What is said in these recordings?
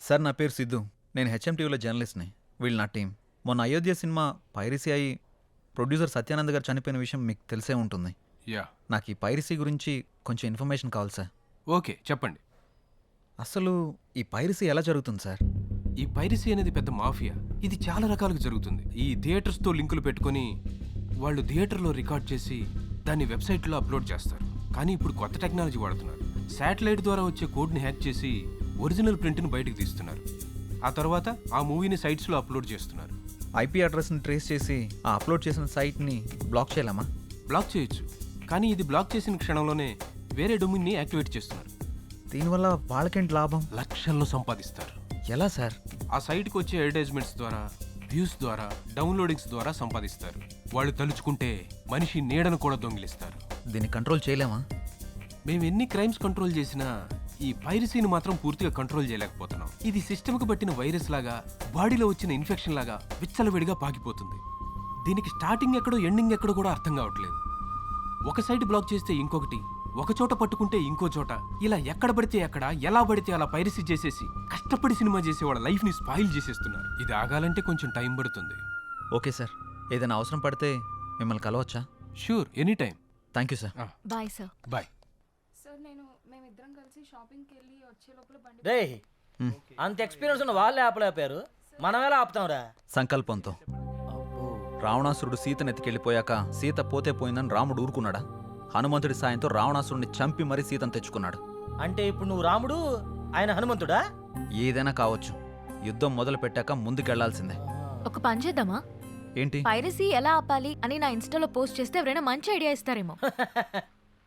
Sir నా పేరు సిద్ధు, నేను హెచ్ఎంటీవీలో జర్నలిస్ట్ని. వీళ్ళు నా టీం. మొన్న అయోధ్య సినిమా పైరసీ అయి ప్రొడ్యూసర్ సత్యానంద్ గారు చనిపోయిన విషయం మీకు తెలిసే ఉంటుంది. నాకు ఈ పైరసీ గురించి కొంచెం ఇన్ఫర్మేషన్ కావాలి సార్. ఓకే, చెప్పండి. అసలు ఈ పైరసీ ఎలా జరుగుతుంది సార్? ఈ పైరసీ అనేది పెద్ద మాఫియా. ఇది చాలా రకాలుగా జరుగుతుంది. ఈ థియేటర్స్తో లింకులు పెట్టుకొని వాళ్ళు థియేటర్లో రికార్డ్ చేసి దాన్ని వెబ్సైట్లో అప్లోడ్ చేస్తారు. కానీ ఇప్పుడు కొత్త టెక్నాలజీ వాడుతున్నారు. శాటిలైట్ ద్వారా వచ్చే కోడ్ని హ్యాక్ చేసి ఒరిజినల్ ప్రింట్ని బయటకు తీస్తున్నారు. ఆ తర్వాత ఆ మూవీని సైట్స్లో అప్లోడ్ చేస్తున్నారు. ఐపీ అడ్రస్ని ట్రేస్ చేసి ఆ అప్లోడ్ చేసిన సైట్ని బ్లాక్ చేయలేమా? బ్లాక్ చేయొచ్చు, కానీ ఇది బ్లాక్ చేసిన క్షణంలోనే వేరే డొమైన్ని యాక్టివేట్ చేస్తున్నారు. దీనివల్ల వాళ్ళకేంటి లాభం? లక్షల్లో సంపాదిస్తారు. ఎలా సార్? ఆ సైట్కి వచ్చే అడ్వర్టైజ్మెంట్స్ ద్వారా, వ్యూస్ ద్వారా, డౌన్లోడింగ్స్ ద్వారా సంపాదిస్తారు. వాళ్ళు తలుచుకుంటే మనిషి నీడను కూడా దొంగిలిస్తారు. దీన్ని కంట్రోల్ చేయలేమా? మేము ఎన్ని క్రైమ్స్ కంట్రోల్ చేసినా ఈ పైరసీని మాత్రం పూర్తిగా కంట్రోల్ చేయలేకపోతున్నాం. ఇది సిస్టమ్కి పట్టిన వైరస్ లాగా, బాడీలో వచ్చిన ఇన్ఫెక్షన్ లాగా విచ్చలవిడిగా పాకిపోతుంది. దీనికి స్టార్టింగ్ ఎక్కడో ఎండింగ్ ఎక్కడో కూడా అర్థం కావట్లేదు. ఒక సైట్ బ్లాక్ చేస్తే ఇంకొకటి, ఒక చోట పట్టుకుంటే ఇంకో చోట, ఇలా ఎక్కడ పడితే ఎక్కడ, ఎలా పడితే అలా పైరసీ చేసేసి కష్టపడి సినిమా చేసే వాళ్ళ లైఫ్ని స్పాయిల్ చేసేస్తున్నారు. ఇది ఆగాలంటే కొంచెం టైం పడుతుంది. ఓకే సార్, ఏదైనా అవసరం పడితే మిమ్మల్ని కలవచ్చా? Sure, any time. Thank you sir. Bye sir. Bye sir. మేమిద్దరం కలిసి షాపింగ్కి వెళ్ళి వచ్చే లోపల బండి. రే, అంత ఎక్స్పీరియన్స్ ఉన్న వాళ్ళే ఆపలేపారు, మనం ఎలా ఆపుతాంరా? సంకల్పంతో. రావణాసురుడు సీతను ఎత్తికెళ్ళిపోయాక సీత పోతే పోయిందని రాముడు ఊరుకున్నాడా? హనుమంతుడి సాయంతో రావణాసురుడిని చంపి మరీ సీతను తెచ్చుకున్నాడు. అంటే ఇప్పుడు నువ్వు రాముడు, ఆయన హనుమంతుడా? ఏదైనా కావచ్చు, యుద్ధం మొదలు పెట్టాక ముందుకెళ్లాల్సిందే. ఒక పని చేద్దామా? ఏంటి? పైరసీ ఎలా ఆపాలి అని నా ఇన్స్టాలో పోస్ట్ చేస్తే ఎవరైనా మంచి ఐడియా ఇస్తారేమో.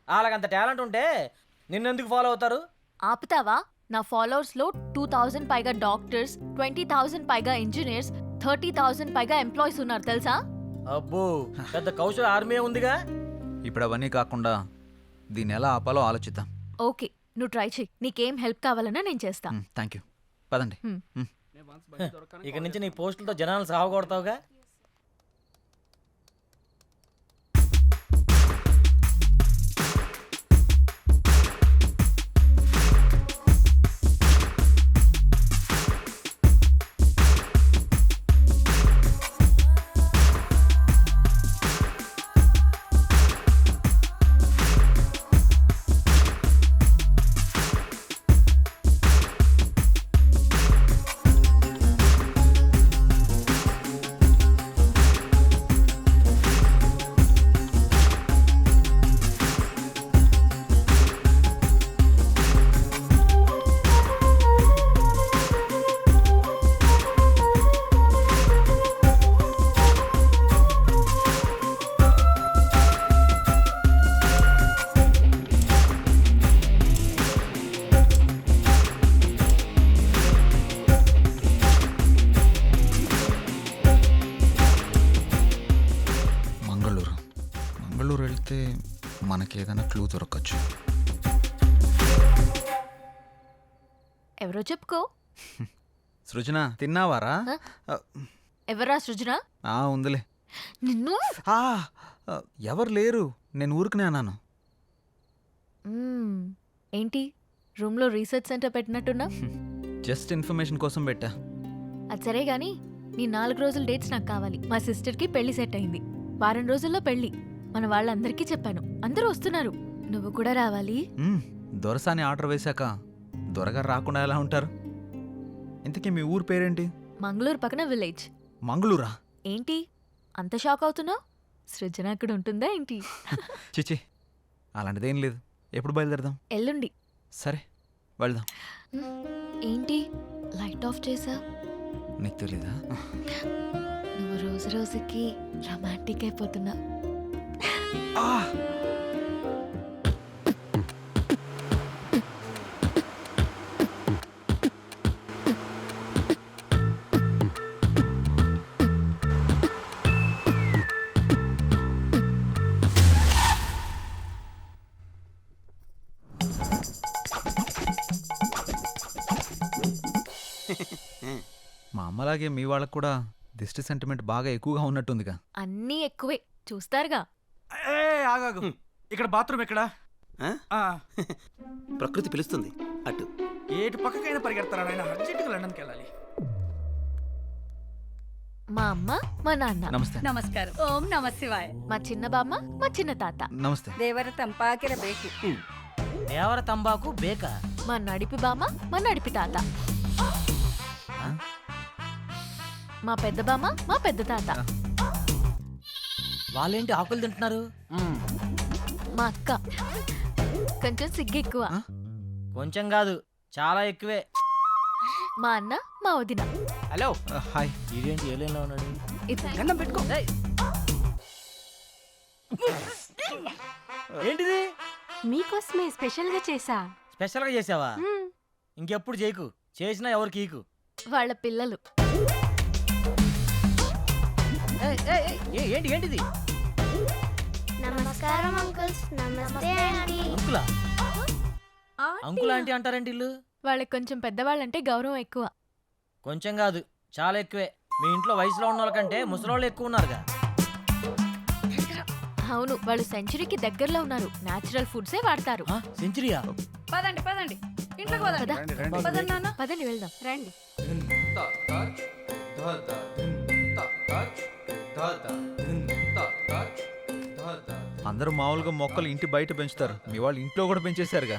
వాళ్ళకంత టాలెంట్ ఉంటే నిన్నెందుకు ఫాలో అవుతారు? ఆపుతావా? నా ఫాలోవర్స్ లో 2000 పైగా డాక్టర్స్, 20,000 పైగా ఇంజనీర్స్, 30,000 పైగా ఎంప్లాయీస్ ఉన్నారు తెలుసా? అబ్బో, పెద్ద కౌశల ఆర్మీ ఉందిగా. ఇప్పుడు అవన్నీ కాకుండా దీన్ని ఎలా ఆపాలో ఆలోచిద్దాం. ఓకే, నువ్వు ట్రై చెయ్యి. నీకేం హెల్ప్ కావాలన్నా నేను చేస్తా. Thank you. పదండి. ఇక నుంచి నీ పోస్టులతో జనాలు సాగొడతావుగా. మంగళూరు వెళ్తే మనకేదైనా క్లూ దొరకచ్చు. ఎవరో చెప్పుకో. సృజన, తిన్నావారా? ఎవరా సృజన? ఉందిలే. నిన్ను ఎవరు లేరు, నేను ఊరుకునే అన్నాను. ఏంటి రూమ్లో రీసెర్చ్ సెంటర్ పెట్టినట్టున్నా? జస్ట్ ఇన్ఫర్మేషన్ కోసం పెట్టా. అది సరే గాని నీ 4 రోజుల డేట్స్ నాకు కావాలి. మా సిస్టర్కి పెళ్లి సెట్ అయింది. వారం రోజుల్లో పెళ్లి. మన వాళ్ళందరికీ చెప్పాను, అందరూ వస్తున్నారు. నువ్వు కూడా రావాలి. దొరసాని ఆర్డర్ వేశాక దొరగారు రాకుండా ఎలా ఉంటారు? ఇంతకీ మీ ఊరు పేరేంటి? మంగళూరు పక్కన విలేజ్. మంగళూరా? ఏంటి అంత షాక్ అవుతున్నావు? సృజన అక్కడ ఉంటుందా ఏంటి? చిచి, అలాంటిదేం లేదు. ఎప్పుడు బయలుదేరదాం? ఎల్లుండి. సరే, వెళ్దాం. ఏంటి లైట్ ఆఫ్ చేసా? నీకు తెలీదా? నువ్వు రోజు రోజుకి రొమాంటిక్ అయిపోతున్నా. మా అమ్మలాగే మీ వాళ్ళకు కూడా దిష్టి సెంటిమెంట్ బాగా ఎక్కువగా ఉన్నట్టుందిగా. అన్నీ ఎక్కువే చూస్తారుగా. ఆగాగు, ఇక్కడ బాత్రూమ్ ఎక్కడా? ప్రకృతి పిలుస్తుంది అటు. ఏటు పక్కకైనా పరిగెడతారా నాయన? అర్జెంటుగా లండన్కి వెళ్ళాలి. మా అమ్మ మా నాన్న నమస్తే ನಮಸ್ಕಾರ ಓಂ ನಮ ಶಿವಾಯ మా చిన్న బామ్మ మా చిన్న తాత నమస్తే ದೇವರ ತಂಪಾಕಿರಬೇಕು. దేవర తంబాకు బేకా మా నడిపి బామ్మ మా నడిపి తాత మా పెద్ద బామ్మ మా పెద్ద తాత వాళ్ళేంటి ఆకులు తింటున్నారు? మా అక్క కొంచెం సిగ్గు ఎక్కువ కొంచెం కాదు చాలా ఎక్కువే. మా అన్న మా వదిన హలో. హాయ్. ఇదేంటి ఏలేలో ఉన్నాడు? ఇది గంధం పెట్టుకో. ఏంటిది మీకోసమే స్పెషల్ గా చేసా. స్పెషల్ గా చేసావా? ఇంకెప్పుడు చేయకు, చేసినా ఎవరికి ఈకు. వాళ్ళ పిల్లలు ఏంటి ఏంటిది? నమస్కారం అంకుల్స్. నమస్తే ఆంటీ. అంకులా? అంకుల్ ఆంటీ అంటారేంటి ఇల్లు? వాళ్ళకి కొంచెం పెద్దవాళ్ళంటే గౌరవం ఎక్కువ. కొంచెం కాదు చాలా ఎక్కువే. మీ ఇంట్లో వయసులో ఉన్న వాళ్ళకంటే ముసలోళ్ళు ఎక్కువ ఉన్నారుగా. అవును, వాళ్ళు సెంచరీకి దగ్గరలో ఉన్నారు. నేచురల్ ఫుడ్సే వాడతారు. సెంచరీయా? పదండి పదండి ఇంట్లోకి పదండి. పద. పదండి నాన్న. పదండి వెళ్దాం. రండి. అందరూ మామూలుగా మొక్కలు ఇంటి బయట పెంచుతారు, మీ వాళ్ళు ఇంట్లో కూడా పెంచేశారుగా.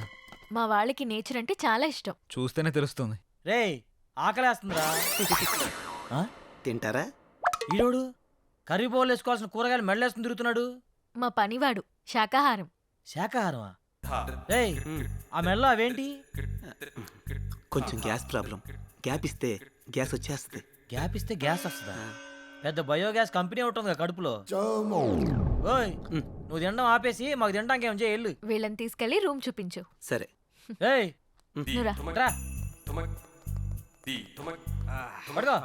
మా వాళ్ళకి నేచర్ అంటే చాలా ఇష్టం. చూస్తేనే తెలుస్తుంది. రేయ్ ఆకలేస్తుందిరా. తింటారా? ఈరోడు కర్రీ బౌల్ వేసుకోవాల్సిన కూరగాయలు మెడలేసుకుని తిరుగుతున్నాడు. మా పనివాడు శాకాహారం. శాకాహారమా? రేయ్ ఆ మెడలో అవేంటి? కొంచెం గ్యాస్ ప్రాబ్లం. గ్యాప్ ఇస్తే గ్యాస్ వచ్చేస్తుంది. గ్యాప్ ఇస్తే గ్యాస్ వస్తుందా? పెద్ద బయోగ్యాస్ కంపెనీ ఒకటి ఉంది కడుపులో. ఓయ్ నువ్వు తినడం ఆపేసి మాకు తినడానికి ఏం చేయాలి? వీళ్ళని తీసుకెళ్లి రూమ్ చూపించు. సరే. ఏయ్ నువ్వురా. రా. పడుకో.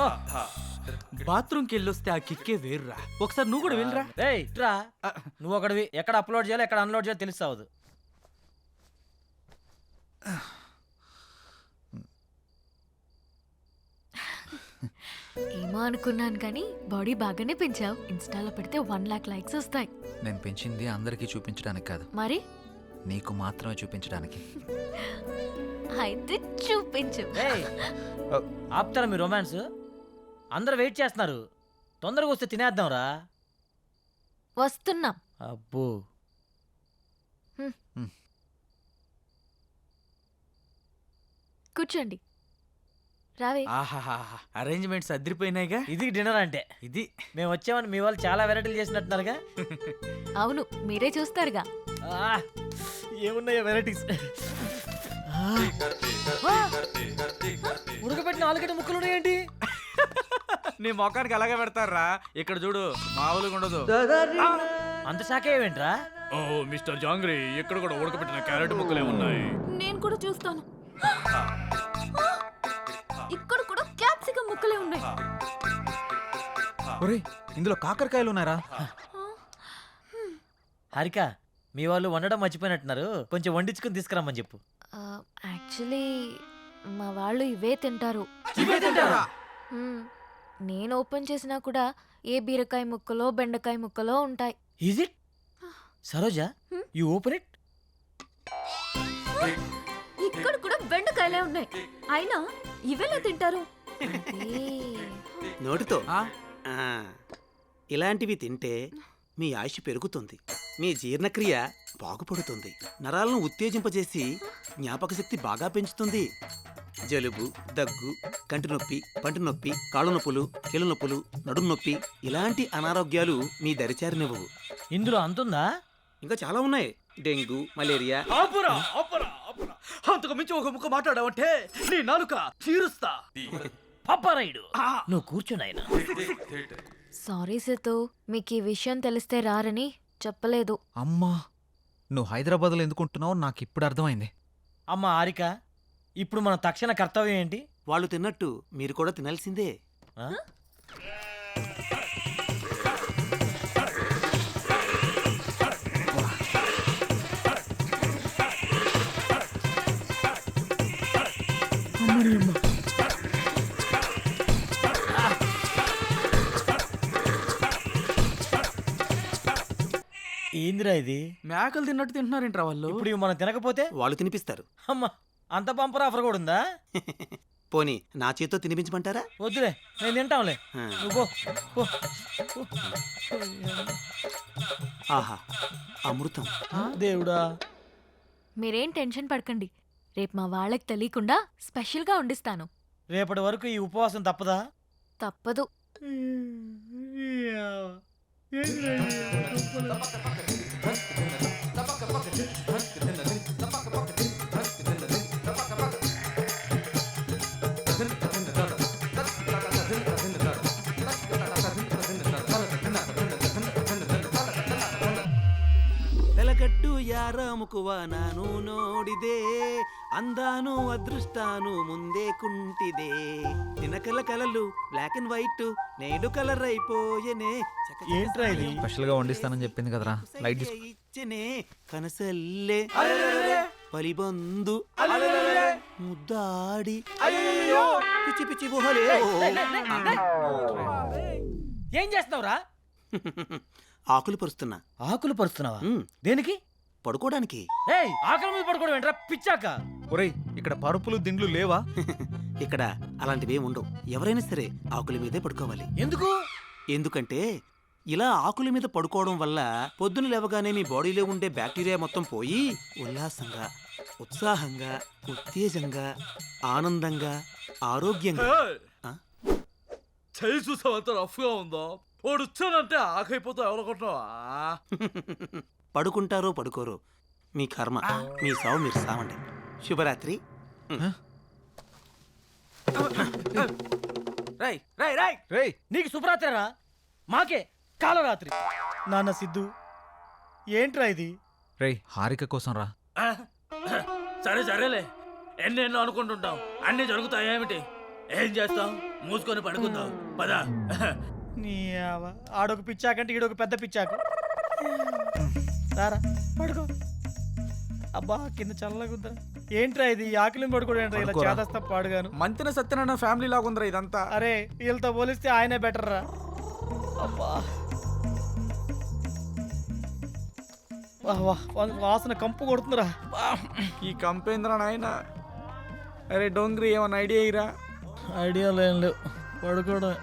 ఓ. బాత్రూమ్కి వెళ్ళొస్తే ఆ కిక్కే వేర్రా. ఒకసారి నువ్వు కూడా వెళ్ళరా. రేయ్ రా. నువ్వు ఒకడివి ఎక్కడ అప్లోడ్ చేయాలో ఎక్కడ అన్లోడ్ చేయాలో తెలుస్తావదు. ఏమో అనుకున్నాను కానీ బాడీ బాగానే పెంచావు. ఇన్స్టాలో పెడితే 1 lakh లైక్స్ వస్తాయి. నేను పెంచింది అందరికీ చూపించడానికి కాదు, మరి నీకు మాత్రమే చూపించడానికి. అయితే చూపించు. రేయ్ ఆపుతారా మీ రొమాన్స్? అందరూ వెయిట్ చేస్తున్నారు, తొందరగా వస్తే తినేద్దాం రా. వస్తున్నాం. అబ్బో కూర్చోండి. రావే. ఆహాహా, అరేంజ్మెంట్స్ అదిరిపోయినాయిగా. ఇది డిన్నర్ అంటే. ఇది మేము వచ్చామని మీ వాళ్ళు చాలా వెరైటీలు చేసినట్టున్నారుగా. అవును, మీరే చూస్తారుగా. ఆ, ఏమున్నాయో వెరైటీస్. ఉడకబెట్టిన ఆలుగడ్డ ముక్కలు ఉన్నాయేంటి? నీ మొఖానికి అలాగే పెడతారా. ఇక్కడ చూడు, మామూలుగా ఉండదు. అంత శాఖ ఏమేంట్రా? ఓ మిస్టర్ జాంగ్రీ, ఇక్కడ కూడా ఉడకబెట్టిన క్యారెట్ ముక్కలే ఉన్నాయి. నేను కూడా చూస్తాను. ఇక్కడ కూడా క్యాప్సికం ముక్కలే ఉన్నాయి. ఒరేయ్ ఇందులో కాకరకాయలు ఉన్నారా? హారిక మీ వాళ్ళు వండడం మర్చిపోయినట్టున్నారు, కొంచెం వండించుకుని తీసుకురమ్మని చెప్పు. యాక్చువల్లీ మా వాళ్ళు ఇవే తింటారు. మ్మ్. నేను ఓపెన్ చేసినా కూడా ఏ బీరకాయ ముక్కలో బెండకాయ ముక్కలో ఉంటాయి. Is it? Saroja you open it. ఇక్కడ కూడా బెండకాయలే ఉన్నాయి. అయినా ఇవెలా తింటారు? నోటితో. ఇలాంటివి తింటే మీ ఆయుష్ పెరుగుతుంది, మీ జీర్ణక్రియ బాగుపడుతుంది, నరాలను ఉత్తేజింపజేసి జ్ఞాపక శక్తి బాగా పెంచుతుంది. జలుబు, దగ్గు, కంటి నొప్పి, పంటి నొప్పి, కాళ్ళు నొప్పులు, కీళ్ళ నొప్పులు, నడుము నొప్పి ఇలాంటి అనారోగ్యాలు మీ దరిచారినివ్వవు. ఇందులో అంతుందా? ఇంకా చాలా ఉన్నాయి. Dengue, malaria. ఆపురా, ఆపురా, ఆపురా. అంతకు మించి ఒక ముక్క మాట్లాడావంటే నీ నాలుక తీరుస్తా. పప్పరాయుడు నువ్వు కూర్చున్నాయన. సారీ సేతు, మీకు ఈ విషయం తెలిస్తే రారని చెప్పలేదు. అమ్మా, నువ్వు హైదరాబాద్లో ఎందుకుంటున్నావు నాకు ఇప్పుడు అర్థమైంది. అమ్మ హారిక, ఇప్పుడు మన తక్షణ కర్తవ్యం ఏంటి? వాళ్ళు తిన్నట్టు మీరు కూడా తినాల్సిందే. ఆ? ఏందిరా ఇది? మేకలు తిన్నట్టు తింటున్నారేంట్రా వాళ్ళు? ఇప్పుడు ఇవి మనం తినకపోతే వాళ్ళు తినిపిస్తారు. అమ్మా అంత బంపర్ ఆఫర్ కూడా ఉందా? పోనీ నా చేత్తో తినిపించమంటారా? వద్దులే, నేను తింటాంలే. ఆ. నువ్వు పో, పో. ఆహా, అమృతం. దేవుడా. మీరేం టెన్షన్ పడకండి, రేపు మా వాళ్ళకి తెలియకుండా స్పెషల్గా వండిస్తాను. రేపటి వరకు ఈ ఉపవాసం తప్పదా? తప్పదు. వెలగట్టు యారాముకువ ನಾನು ನೋಡಿದೆ అందాను అదృష్టాను ముందే కుంటిదే దినకల కలలు బ్లాక్ అండ్ వైట్ నేడు కలర్ అయిపోయెనే ఏంట్రా ఇది? స్పెషల్గా వండిస్తానని చెప్పింది కదరా, లైట్ తీసుకో. ఇచ్చనే కనసల్లే పలిబందు ముద్దాడి పిచ్చి పిచ్చి గుహలే ఏం చేస్తున్నావురా? ఆకులు పరుస్తున్నా. ఆకులు పరుస్తున్నావా? ఉమ్, దేనికి? పడుకోవడానికి. ఏయ్, ఆకలి మీద పడుకోవడం ఏంట్రా పిచ్చాక? ఒరేయ్, ఇక్కడ పరుపులు దిండ్లు లేవా? ఇక్కడ అలాంటివి ఉండవు. ఎవరైనా సరే ఆకుల మీదే పడుకోవాలి. ఎందుకు? ఎందుకంటే ఇలా ఆకుల మీద పడుకోవడం వల్ల పొద్దున లేవగానే మీ బాడీలో ఉండే బ్యాక్టీరియా మొత్తం పోయి ఉల్లాసంగా, ఉత్సాహంగా, ఉత్తేజంగా, ఆనందంగా, ఆరోగ్యంగా. ఆ? చేయి చూసావు ఎంత రఫ్గా ఉందో. వాడు వచ్చానంటే ఆకైపోతావు ఎవరనుకుంటున్నావా? పడుకుంటారో పడుకోరో మీ కర్మ, మీ సావు మీరు సావండి. శుభరాత్రి. రై రై రై రేయ్, నీకు శుభరాత్రిరా, మాకే కాలరాత్రి. నాన్న సిద్ధు, ఏంట్రా ఇది? రేయ్, హారిక కోసం రా. సరే సరేలే, ఎన్నెన్నో అనుకుంటుంటాం, అన్నీ జరుగుతాయి. ఏమిటి ఏం చేస్తాం? మూసుకొని పడుకుందాం పద. నీ ఆడొక పిచ్చాకంటే ఈడొక పెద్ద పిచ్చాకు. సారా పడుకో. అబ్బా, కింద చల్లగా ఉందా? ఏంట్రా ఇది? ఆకలి పడుకోవడం ఏంట్రా? ఇలా పడుకోరా. చేదస్తా పాడుగాను. మంతిన సత్యనారాయణ ఫ్యామిలీ లాగా ఉందిరా ఇదంతా. అరే, వీళ్ళతో పోలిస్తే ఆయనే బెటర్ రా. అబ్బా, వాహ్ వాహ్, వాసన కంపు కొడుతుందిరా. ఈ కంపేంద్ర నాయన. అరే డోంగ్రీ, ఏమన్నా ఐడియా ఇరా? ఐడియా లేవు, పడుకోవడం.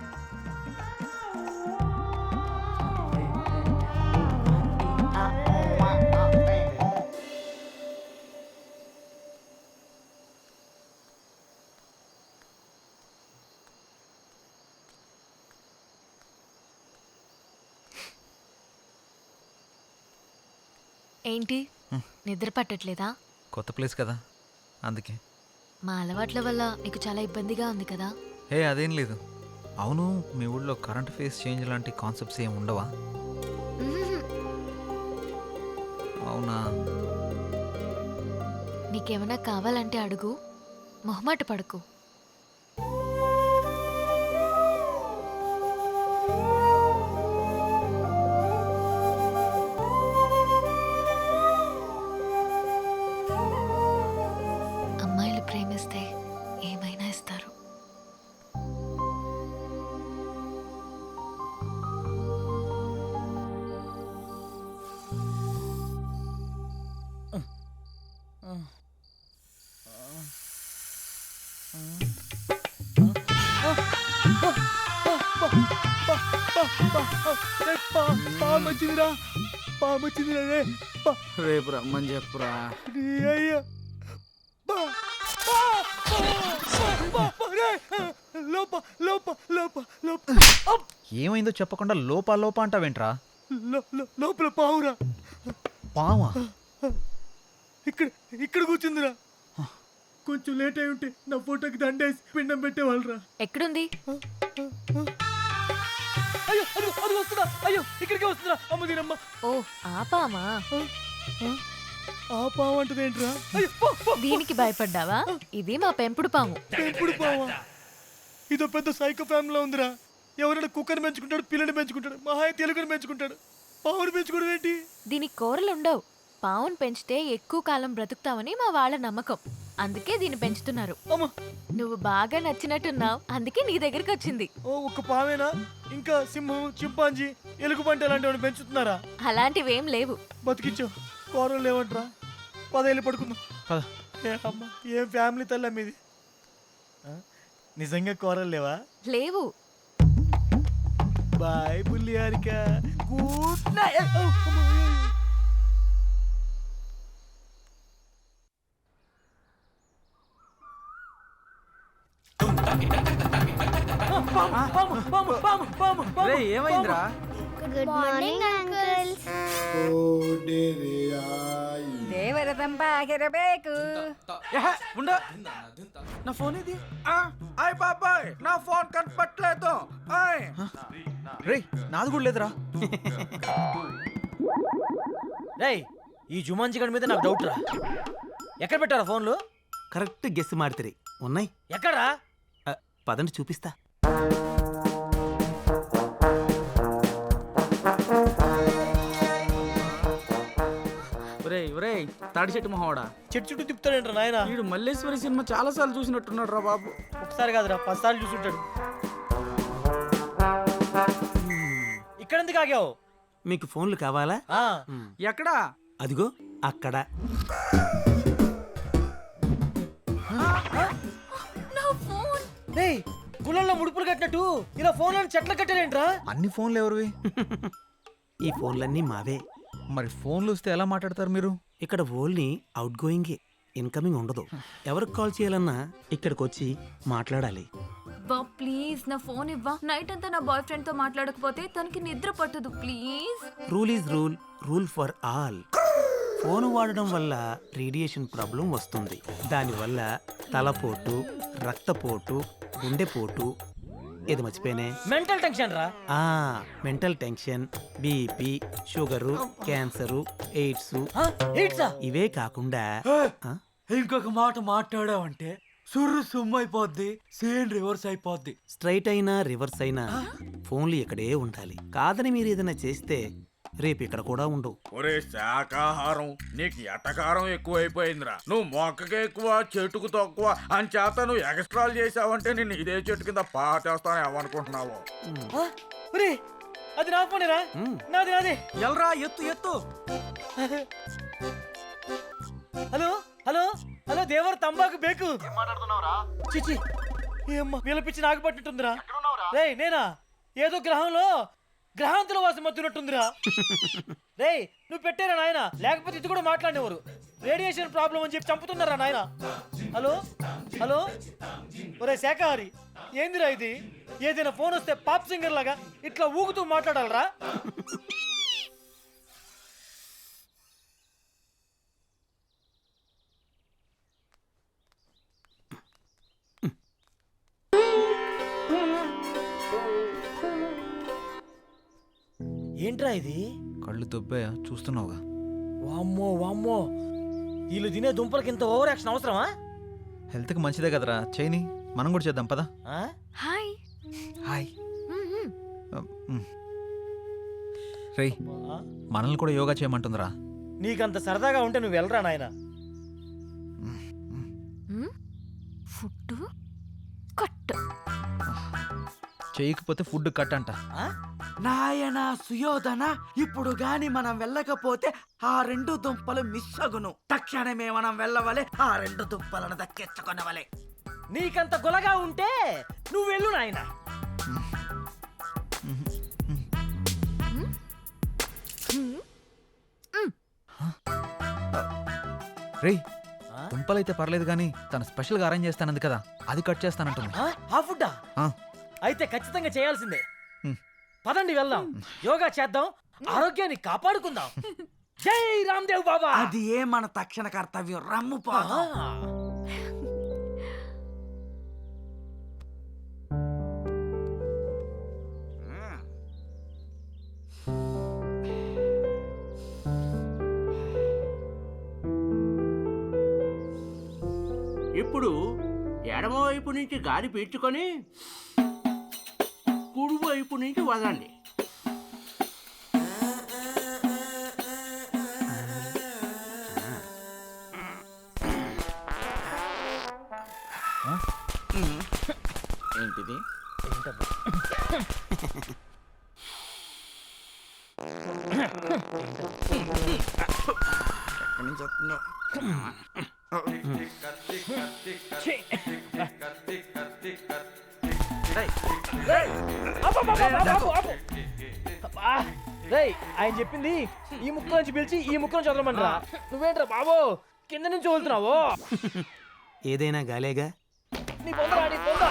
ఏంటి, నిద్ర పట్టట్లేదా? కొత్త ప్లేస్ కదా, అందుకే. మా అలవాట్ల వల్ల నీకు చాలా ఇబ్బందిగా ఉంది కదా? హే, అదేం లేదు. అవును, మీ ఊళ్ళో కరెంట్ ఫేస్ చేంజ్ లాంటి కాన్సెప్ట్స్ ఏమి ఉండవా? మ్మ్. అవునా? నీకేమైనా కావాలంటే అడుగు, మొహమాట పడకు. అమ్మాయిలు ప్రేమిస్తే ఏమైనా ఇస్తారు. పామొచ్చిందిరా, పామొచ్చిందిరా రే. రేపు రమ్మని చెప్పురా. అయ్యా, లోప లోప లోప లోప ఏమైందో చెప్పకుండా లోపా లోపా అంటావేంట్రా? లోపల పావురా. పావా? ఇక్కడ ఇక్కడ కూర్చుందిరా. కొంచెం లేట్ అయి ఉంటే నా ఫోటోకి దండేసి పిండం పెట్టేవాళ్ళరా. ఎక్కడుంది? అయ్యో, అది వస్తుందా? అయ్యో, ఇక్కడికే వస్తుందా? అమ్మ దీనమ్మ. ఓ, ఆ పామా? ఆ పాము అంటది ఏంట్రా? దీనికి భయపడ్డావా? ఇది మా పెంపుడు పాము. పెంపుడు పామా? ఇదో పెద్ద సైకో ఫ్యామిలీలో ఉందిరా. ఎవరైనా కుక్కని పెంచుకుంటాడు, పిల్లని పెంచుకుంటాడు, మహాయ తెలుగుని పెంచుకుంటాడు. పావుని పెంచుకోవడం ఏంటి? దీనికి కూరలు ఉండవు. పావును పెంచితే ఎక్కువ కాలం బ్రతుకుతామని మా వాళ్ళ నమ్మకం. అందుకే దీన్ని పెంచుతున్నారు. నువ్వు బాగా నచ్చినట్టున్నావు, అందుకే నీ దగ్గరికి వచ్చింది. ఓ, ఒక్క పావేనా? ఇంకా సింహం, చింపాంజీ, ఎలుగుబంటి అలాంటివి పెంచుతున్నారా? అలాంటివేం లేవు. బతికించావు. కూరలు లేవంట్రా. 10 ఏళ్ళు పడుకుందాం. పద, అమ్మా ఏం ఫ్యామిలీ తల్ల మీది ఆ? నిజంగా కూరలు లేవా? లేవు. బాయ్ బుల్లి హారిక. Good night. ఏమైందిరా? Good morning uncles. ದೇವರದಂ ಬಾಗಿರಬೇಕು నా ఫోన్ ఇది అయ్ బాబాయ్ నా ఫోన్ కనపట్లేదు. రే నాది కూడా లేదురా. రేయ్ ఈ జుమాన్జీ గడి మీద నాకు డౌట్ రా. ఎక్కడ పెట్టారా ఫోన్లు? కరెక్ట్ గెస్ మాడితే ఉన్నాయి. ఎక్కడా? పదండి చూపిస్తా. తాడి చెట్టు మొహవాడా, చెట్టు చుట్టూ తిప్పుతాడేంట్రా నాయన? వీడు మల్లేశ్వరి సినిమా చాలా సార్లు చూసినట్టున్నాడు రా బాబు. ఒకసారి కాదురా 10 సార్లు చూసుంటాడు. ఇక్కడ ఎందుకు ఆగావు? మీకు ఫోన్లు కావాలా? ఆ, ఎక్కడా? అదిగో అక్కడ. రేయ్ గుళ్ళల్లో ముడుపులు కట్టినట్టు ఇలా ఫోన్లను చెట్లు కట్టారేంట్రా? అన్ని ఫోన్లు ఎవరివి? ఈ ఫోన్లన్నీ మావే. మరి ఫోన్లు వస్తే ఎలా మాట్లాడతారు మీరు? ఇక్కడ ఓన్లీ అవుట్ గోయింగే, ఇన్కమింగ్ ఉండదు. ఎవరికి కాల్ చేయాలన్నా ఇక్కడికి వచ్చి మాట్లాడాలి. బా ప్లీజ్ నా ఫోన్ ఇవ్వా. నైట్ అంతా నా బాయ్ ఫ్రెండ్ తో మాట్లాడకపోతే తనకి నిద్ర పట్టదు. Please. Rule is rule, rule for all. Phone వాడడం వల్ల రేడియేషన్ ప్రాబ్లం వస్తుంది. దానివల్ల తలపోటు, రక్తపోటు, గుండెపోటు, ఏది మర్చిపోయినే, మెంటల్ టెన్షన్ రా. Mental tension, BP, sugar, cancer, AIDS, ఏంట్రా? ఇవే కాకుండా ఇంకొక మాట మాట్లాడావంటే సుర్రు సుమ్ము అయిపోద్ది, సేన్ రివర్స్ అయిపోద్ది. స్ట్రైట్ అయినా రివర్స్ అయినా ఫోన్లు ఇక్కడే ఉండాలి. కాదని మీరు ఏదైనా చేస్తే రేపు ఇక్కడ కూడా ఉండవు. ఒరే శాకాహారం, నీకు ఎటకారం ఎక్కువైపోయిందిరా. నువ్వు మొక్కకి ఎక్కువ చెట్టుకు తక్కువ అని చేత నువ్వు ఎక్స్ట్రాలు చేసావంటే నేను ఇదే చెట్టు కింద పాటేస్తాను ఏమనుకుంటున్నావు? ఒరే అది నా ఫోనేరా. నాది నాది. ఎల్రా ఎత్తు ఎత్తు. హలో హలో హలో దేవర్ తంబాకు బేకు. చిచి ఏమ్మా వీళ్ళ పిచ్చి నాకు పట్టినట్టుందిరా. రేయ్ నేనా ఏదో గ్రహాంతుల వాసం మత్తున్నట్టుందిరా. రేయ్ నువ్వు పెట్టారా నాయన, లేకపోతే ఇది కూడా మాట్లాడేవారు. రేడియేషన్ ప్రాబ్లం అని చెప్పి చంపుతున్నారా నాయన. హలో హలో ఒరే శాఖాహారి ఏందిరా ఇది? ఏదైనా ఫోన్ వస్తే పాప్ సింగర్ లాగా ఇట్లా ఊగుతూ మాట్లాడాలరా? ఏంట్రా ఇది? కళ్ళు దొబ్బాయా చూస్తున్నావుగా. వామ్మో వామ్మో వీళ్ళు తినే దుంపలకి ఇంత ఓవర్ యాక్షన్ అవసరమా? హెల్త్కి మంచిదే కదరా, చేయని మనం కూడా చేద్దాం పదా. ఆ? హాయ్. హాయ్. రేయ్ మనల్ని కూడా యోగా చేయమంటుందిరా. నీకంత సరదాగా ఉంటే నువ్వు వెళ్ళరా నాయన. Food cut. చేయకపోతే ఫుడ్ కట్ అంట. నాయనా సుయోధన, ఇప్పుడు గాని మనం వెళ్ళకపోతే ఆ 2 దుంపలు మిస్ అగును. తక్షణమే మనం వెళ్ళవలే, ఆ 2 దుంపలను దక్కించుకొనవలే. నీకంత గొలగా ఉంటే నువ్వు వెళ్ళు నాయన. రేయ్ దుంపలైతే పర్లేదు కానీ తను స్పెషల్గా అరేంజ్ చేస్తానంది కదా, అది కట్ చేస్తానంటుంది. ఆ ఫుడ్డా? అయితే ఖచ్చితంగా చేయాల్సిందే. పదండి వెళ్దాం, యోగా చేద్దాం, ఆరోగ్యాన్ని కాపాడుకుందాం. జై రామ్దేవ్ బాబా. అది ఏ మన తక్షణ కర్తవ్యం. రమ్ము పోదాం. ఇప్పుడు ఎడమవైపు నుంచి గాలి పీల్చుకొని కుడివైపు నుంచి వదండి. ఏంటిది? ఎక్కడి నుంచి వస్తుందో? రేయ్ ఆయన చెప్పింది ఈ ముక్క నుంచి పిలిచి ఈ ముక్క నుంచి వదలమనరా. నువ్వేంట్రా బాబు కింద నుంచి వదులుతున్నావు? ఏదైనా గాలేగా. నీ పొందరా నీ పొంద.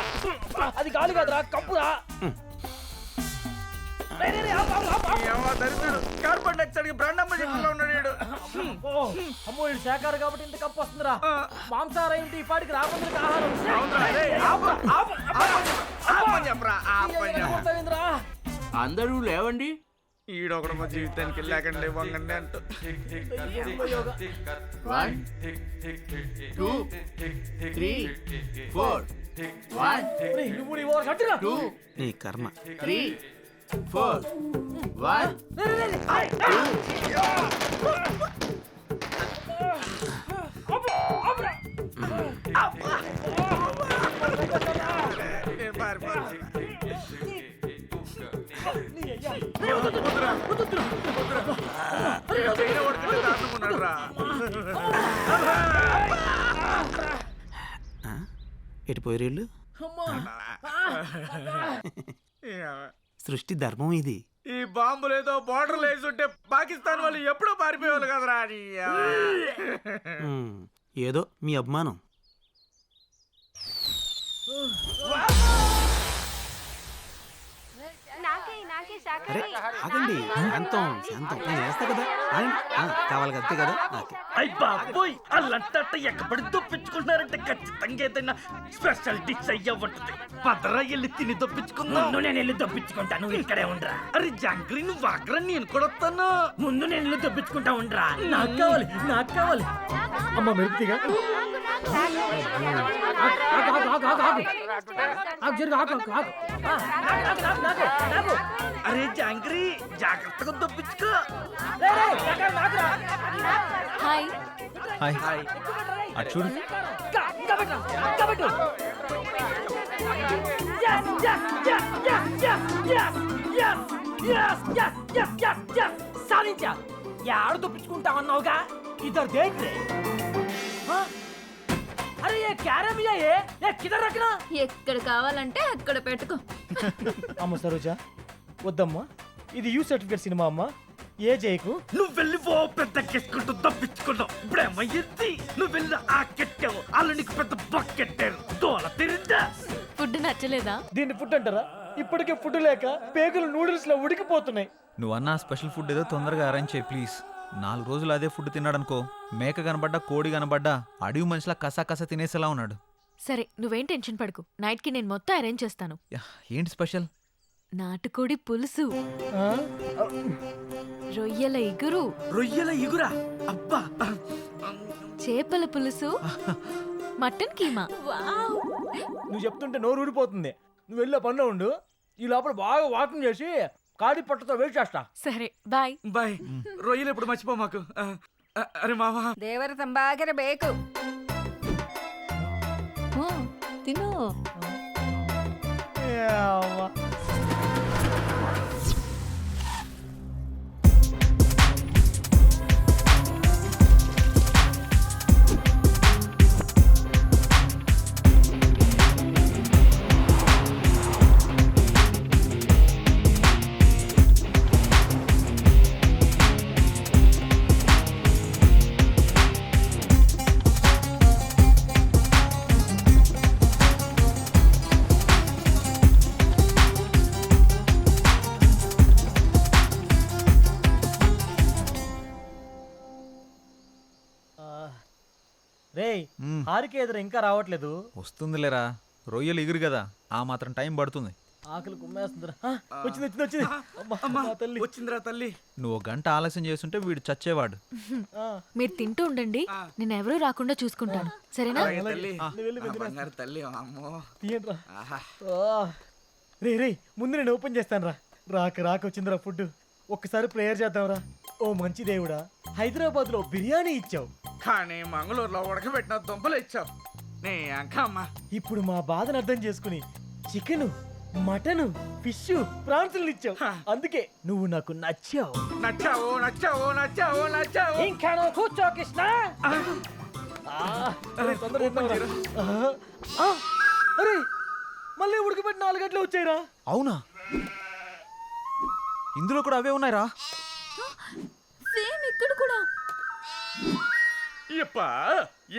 అది గాలి కాదురా కంపురా. కార్బన్ డైఆక్సైడ్ బ్రాండమ్మ చెట్టులో ఉన్నాడు. అమ్మో ఇది శాఖారు కాబట్టి ఇంత కప్పు వస్తుందిరా. మాంసాహారం ఏంటి ఈ పాటికి రాకుండా ఆహారం. అందరూ లేవండి. ఈడొకడు మా జీవితానికి లేకండి వంగండి అంటూ 1 2 3 4 1 నువ్వు నీ ఓవర్ కట్టురా. 2 నీ కర్మ. 3 4 1 నేను పారిపోతాను. ఎటు పోయేళ్ళు? సృష్టి ధర్మం ఇది. ఈ బాంబులు ఏదో బోర్డర్లు వేసి ఉంటే పాకిస్తాన్ వాళ్ళు ఎప్పుడో పారిపోయేవాళ్ళు కదరా. ఏదో మీ అభిమానం. అరే ఆగండి, శాంతం శాంతం. నేను వేస్తా కదా, ఆగండి. కావాలి కదా, అంతే కదా. ఓకే. అయ్ బాబోయ్ అల్లంతా ఎక్కబడి దొప్పించుకుంటున్నారంటే ఖచ్చితంగా ఏదైనా స్పెషల్ డిష్ అయ్యా ఉంటుంది. పదరా వెళ్ళి తిని దొప్పించుకుందాం. ముందు నేను వెళ్ళి దొప్పించుకుంటా, నువ్వు ఇక్కడే ఉండరా. అరే జాంగ్రీ నువ్వు వాగ్రా, నేను కూడా వస్తాను. ముందు నేను వెళ్ళి దొప్పించుకుంటా ఉండరా. నాకు కావాలి నాకు కావాలి. అమ్మ మెరుపుతిగా అరే జాంగ్రీ జాగ్రత్తగా దొప్పించుకో. హాయ్. హాయ్. అటు చూడు. సాధించా. యాడ దొప్పించుకుంటా అన్నావుగా. ఇద్దరు దేంట్రే. అరే ఏ క్యారమ్ ఏ కిదర్ రఖనా. ఎక్కడ కావాలంటే అక్కడ పెట్టుకో. అమ్మ సరోజా వద్దమ్మా, ఇది యూ సర్టిఫికేట్ సినిమా అమ్మా. ఏ చేయకు. నువ్వు వెళ్ళి ఓ పెద్ద కెట్టుకుంటూ దొప్పించుకున్నావు. ఇప్పుడేమయ్యింది? నువ్వు వెళ్ళి ఆ కెట్టావు, వాళ్ళు నీకు పెద్ద బకెట్టారు. దోల తిరిందా? ఫుడ్ నచ్చలేదా? దీన్ని ఫుడ్ అంటారా? ఇప్పటికే ఫుడ్ లేక పేగులు నూడిల్స్ లో ఉడికిపోతున్నాయి. నువ్వన్నా స్పెషల్ ఫుడ్ ఏదో తొందరగా అరేంజ్ చేయి ప్లీజ్. 4 రోజులు అదే ఫుడ్ తిన్నాడనుకో, మేక కనబడ్డా కోడి కనబడ్డా అడవి మనిషిలా కసా తినేసేలా ఉన్నాడు. సరే నువ్వేం టెన్షన్ పడకు, నైట్ కి నేను మొత్తం అరేంజ్ చేస్తాను. ఏంటి స్పెషల్? నాటుకోడి పులుసు, ఆ? రొయ్యల ఇగురు, రొయ్యల ఇగురా, అబ్బా, చేపల పులుసు, మటన్ కీమా. నువ్వు చెప్తుంటే నోరు ఊడిపోతుంది. నువ్వు వెళ్ళే పనిలో ఉండు, ఈ లోపల బాగా వాకింగ్ చేసి కాడి పట్టుతో వెయిట్ చేస్తా. సరే బాయ్. బాయ్. రొయ్యలు ఎప్పుడు మర్చిపో మాకు. అరే మావా, ದೇವರ ತಂಬಾಗಿರಬೇಕು. తిను. రేయ్ హారిక ఎదురు ఇంకా రావట్లేదు. వస్తుందిలేరా, రొయ్యలు ఎగురు కదా, ఆ మాత్రం టైం పడుతుంది. ఆకలి కుమ్మేస్తుందిరా. వచ్చింది వచ్చింది వచ్చింది. అమ్మా, నా తల్లి వచ్చిందిరా తల్లి. నువ్వు 1 గంట ఆలస్యం చేస్తుంటే వీడు చచ్చేవాడు. మీరు తింటూ ఉండండి, నేను ఎవరూ రాకుండా చూసుకుంటాను, సరేనా? తల్లి అమ్మో. తీయండిరా. రే రే ముందు నేను ఓపెన్ చేస్తాను రా. రాక వచ్చిందిరా ఫుడ్. ఒక్కసారి ప్రేయర్ చేద్దాంరా. ఓ మంచి దేవుడా, హైదరాబాద్ లో బిర్యానీ ఇచ్చావు, కానీ మంగళూరులో ఉడకబెట్టిన దుంపలు ఇచ్చావు. నీ అంకమ్మ. ఇప్పుడు మా బాధను అర్థం చేసుకుని చికెన్, మటన్, ఫిష్, ప్రాన్స్ ఇచ్చావు. అందుకే నువ్వు నాకు నచ్చావు. నచ్చావు నచ్చావు నచ్చావు నచ్చావు. ఇంకా నువ్వు కూర్చో కృష్ణ. అరే మళ్ళీ ఉడికిపెట్టి 4 గంటలు వచ్చాయిరా. అవునా? ఇందులో కూడా అవే ఉన్నాయిరా. సేమ్ ఇక్కడ కూడా. యప్పా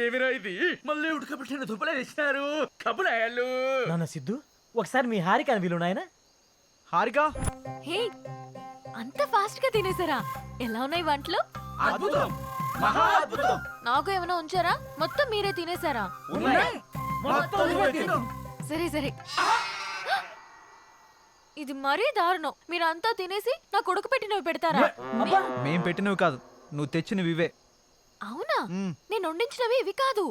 ఏమిరా ఇది మళ్ళీ ఉడకబెట్టిన దుబ్బలే తెచ్చినారు కబులాయాలు. నాన్న సిద్ధు ఒకసారి మీ హారిక వీలు నాయన. హారిక, హే అంత ఫాస్ట్ గా తినేసారా? ఎలా ఉన్నాయి వంటలు? అద్భుతం, మహా అద్భుతం. నాకు ఏమైనా ఉంచారా? మొత్తం మీరే తినేసారా? ఉన్నాయి. మొత్తం నువ్వే తిను. సరే సరే. ఇది మరీ దారుణం. మీరంతా తినేసి నా కొడుకు పెట్టినవి పెడతారా? మేం పెట్టినవి కాదు, నువ్వు తెచ్చినవి ఇవే. అవునా? నేను వండించినవి ఇవి కాదు.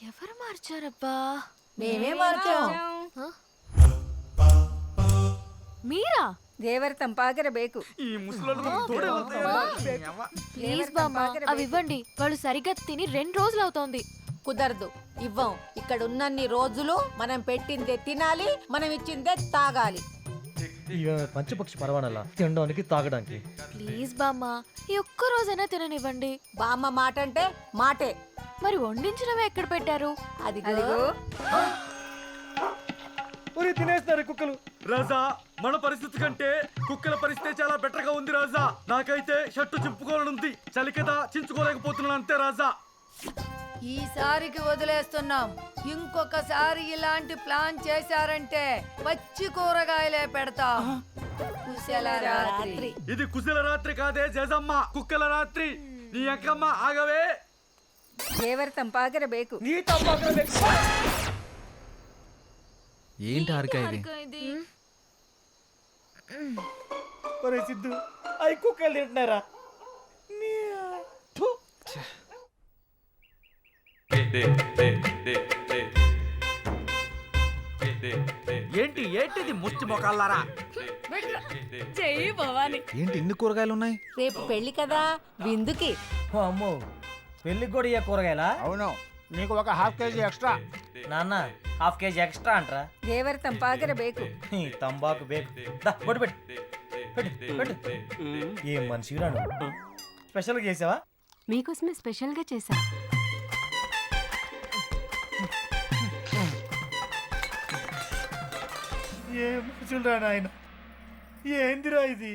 ఎవరు మార్చారబ్బా? మేమే మార్చాం. మీరా? ದೇವರ ತಂಪಾಗಿರಬೇಕು. ఈ ముసలోళ్ళు తోడే ప్లీజ్ బామ్మ అవి ఇవ్వండి. వాళ్ళు సరిగ్గా తిని 2 రోజులు అవుతోంది. కుదరదు, ఇవ్వం. ఇక్కడ ఉన్నన్ని రోజులు మనం పెట్టిందే తినాలి, మనం ఇచ్చిందే తాగాలి. ఇక పంచపక్షి పరవానలా తినడానికి తాగడానికి. ప్లీజ్ బామ్మ ఈ ఒక్క రోజైనా తిననివ్వండి. బామ్మ మాట అంటే మాటే. మరి వండించినవి ఎక్కడ పెట్టారు? అదిగో ఒరే తినేస్తారు కుక్కలు. రాజా మన పరిస్థితి కంటే కుక్కల పరిస్థితి చాలా బెటర్ గా ఉంది రాజా. నాకైతే షర్టు చింపుకోవాలనుంది, చలి కదా చించుకోలేకపోతున్నాను అంతే రాజా. ఈసారికి వదిలేస్తున్నాం. ఇంకొకసారి ఇలాంటి ప్లాన్ చేశారంటే పచ్చి కూరగాయలే పెడతాం. కుశల రాత్రి. ఇది కుశల రాత్రి కాదే జేజమ్మ, కుక్కల రాత్రి. నీ అక్కమ్మ ఆగవే. ದೇವರ ತಂಪಾಗಿರಬೇಕು. నీ తప్ప ఏంటి హారిక ఇది? ఇది ఒరే సిద్ధు అవి కుక్కలు తింటున్నారా? ఏంటి ఏంటిది ముచ్చి మొకాలారా? చెయ్యి భవాని. ఏంటి ఇన్ని కూరగాయలు ఉన్నాయి? రేపు పెళ్లి కదా, విందుకి. అమ్మో పెళ్ళికి కూడా ఇయ్య కూరగాయలా? అవును, నీకు ఒక ½ కేజీ ఎక్స్ట్రా. నాన్న ½ కేజీ ఎక్స్ట్రా అంటరా? ದೇವರ ತಂಪಾಗಿರಬೇಕು. తంబాకు బేకు బొట్టు పెట్టు. ఏం మనిషి రాను. స్పెషల్గా చేసావా? మీకోసమే స్పెషల్ గా చేశా. ఏం మనుషులు రా నాయన, ఏందిరా ఇది?